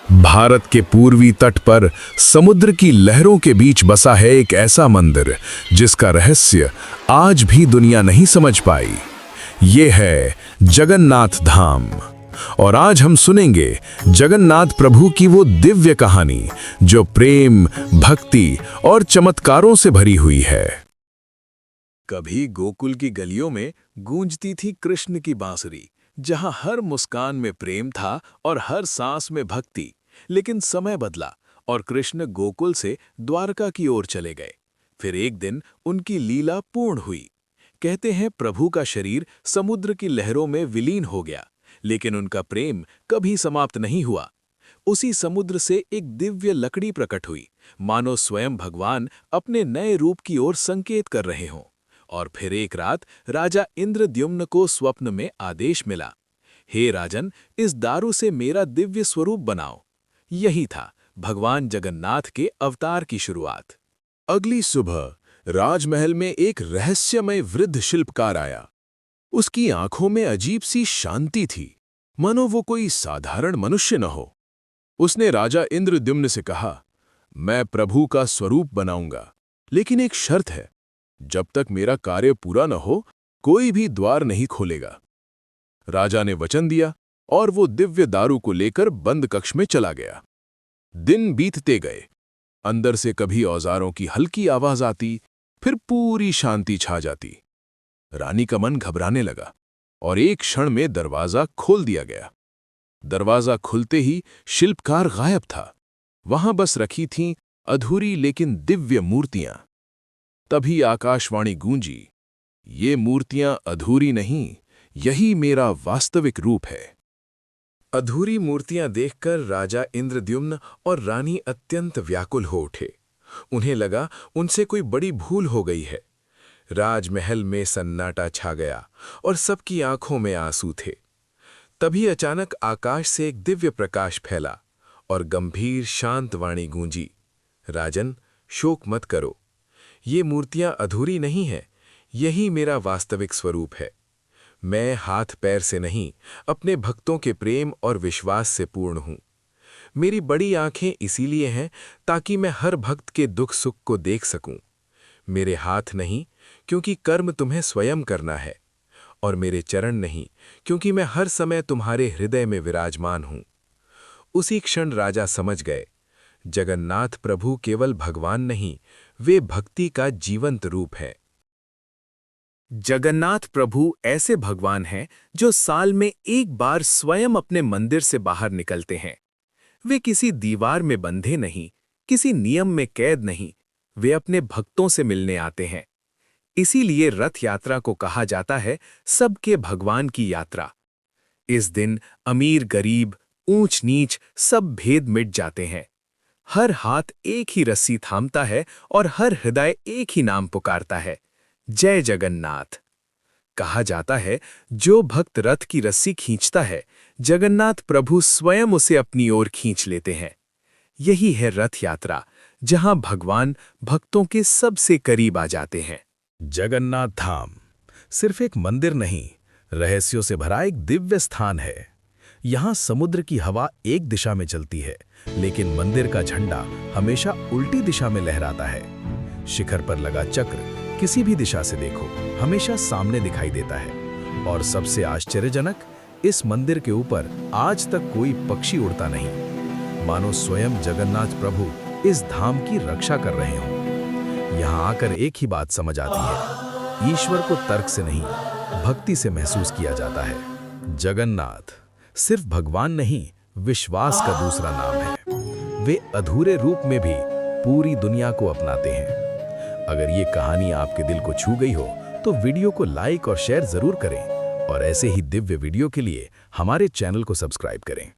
भारत के पूर्वी तट पर समुद्र की लहरों के बीच बसा है एक ऐसा मंदिर जिसका रहस्य आज भी दुनिया नहीं समझ पाई। ये है जगन्नाथ धाम। और आज हम सुनेंगे जगन्नाथ प्रभु की वो दिव्य कहानी जो प्रेम, भक्ति और चमत्कारों से भरी हुई है। कभी गोकुल की गलियों में गूंजती थी कृष्ण की बांसुरी, जहां हर मुस्कान में प्रेम था और हर सांस में भक्ति। लेकिन समय बदला और कृष्ण गोकुल से द्वारका की ओर चले गए। फिर एक दिन उनकी लीला पूर्ण हुई। कहते हैं प्रभु का शरीर समुद्र की लहरों में विलीन हो गया, लेकिन उनका प्रेम कभी समाप्त नहीं हुआ। उसी समुद्र से एक दिव्य लकड़ी प्रकट हुई, मानो स्वयं भगवान अपने नए रूप की ओर संकेत कर रहे हों। और फिर एक रात राजा इंद्रद्युम्न को स्वप्न में आदेश मिला, हे राजन, इस दारू से मेरा दिव्य स्वरूप बनाओ। यही था भगवान जगन्नाथ के अवतार की शुरुआत। अगली सुबह राजमहल में एक रहस्यमय वृद्ध शिल्पकार आया। उसकी आंखों में अजीब सी शांति थी, मानो वो कोई साधारण मनुष्य न हो। उसने राजा इंद्रद्युम्न से कहा, मैं प्रभु का स्वरूप बनाऊंगा, लेकिन एक शर्त है, जब तक मेरा कार्य पूरा न हो कोई भी द्वार नहीं खोलेगा। राजा ने वचन दिया और वो दिव्य दारू को लेकर बंद कक्ष में चला गया। दिन बीतते गए। अंदर से कभी औजारों की हल्की आवाज आती, फिर पूरी शांति छा जाती। रानी का मन घबराने लगा और एक क्षण में दरवाजा खोल दिया गया। दरवाजा खुलते ही शिल्पकार गायब था। वहां बस रखी थीं अधूरी लेकिन दिव्य मूर्तियां। तभी आकाशवाणी गूंजी, ये मूर्तियां अधूरी नहीं, यही मेरा वास्तविक रूप है। अधूरी मूर्तियां देखकर राजा इंद्रद्युम्न और रानी अत्यंत व्याकुल हो उठे। उन्हें लगा उनसे कोई बड़ी भूल हो गई है। राजमहल में सन्नाटा छा गया और सबकी आंखों में आंसू थे। तभी अचानक आकाश से एक दिव्य प्रकाश फैला और गंभीर शांत वाणी गूंजी, राजन, शोक मत करो, ये मूर्तियां अधूरी नहीं हैं, यही मेरा वास्तविक स्वरूप है। मैं हाथ पैर से नहीं, अपने भक्तों के प्रेम और विश्वास से पूर्ण हूं। मेरी बड़ी आंखें इसीलिए हैं ताकि मैं हर भक्त के दुख सुख को देख सकूं। मेरे हाथ नहीं, क्योंकि कर्म तुम्हें स्वयं करना है, और मेरे चरण नहीं, क्योंकि मैं हर समय तुम्हारे हृदय में विराजमान हूं। उसी क्षण राजा समझ गए, जगन्नाथ प्रभु केवल भगवान नहीं, वे भक्ति का जीवंत रूप है। जगन्नाथ प्रभु ऐसे भगवान हैं जो साल में एक बार स्वयं अपने मंदिर से बाहर निकलते हैं। वे किसी दीवार में बंधे नहीं, किसी नियम में कैद नहीं, वे अपने भक्तों से मिलने आते हैं। इसीलिए रथ यात्रा को कहा जाता है सबके भगवान की यात्रा। इस दिन अमीर गरीब, ऊंच नीच सब भेद मिट जाते हैं। हर हाथ एक ही रस्सी थामता है और हर हृदय एक ही नाम पुकारता है, जय जगन्नाथ। कहा जाता है जो भक्त रथ की रस्सी खींचता है, जगन्नाथ प्रभु स्वयं उसे अपनी ओर खींच लेते हैं। यही है रथ यात्रा, जहां भगवान भक्तों के सबसे करीब आ जाते हैं। जगन्नाथ धाम सिर्फ एक मंदिर नहीं, रहस्यों से भरा एक दिव्य स्थान है। यहाँ समुद्र की हवा एक दिशा में चलती है, लेकिन मंदिर का झंडा हमेशा उल्टी दिशा में लहराता है। शिखर पर लगा चक्र किसी भी दिशा से देखो हमेशा सामने दिखाई देता है। और सबसे आश्चर्यजनक, इस मंदिर के ऊपर आज तक कोई पक्षी उड़ता नहीं, मानो स्वयं जगन्नाथ प्रभु इस धाम की रक्षा कर रहे हों। यहाँ आकर एक ही बात समझ आती है, ईश्वर को तर्क से नहीं, भक्ति से महसूस किया जाता है। जगन्नाथ सिर्फ भगवान नहीं, विश्वास का दूसरा नाम है। वे अधूरे रूप में भी पूरी दुनिया को अपनाते हैं। अगर ये कहानी आपके दिल को छू गई हो तो वीडियो को लाइक और शेयर जरूर करें, और ऐसे ही दिव्य वीडियो के लिए हमारे चैनल को सब्सक्राइब करें।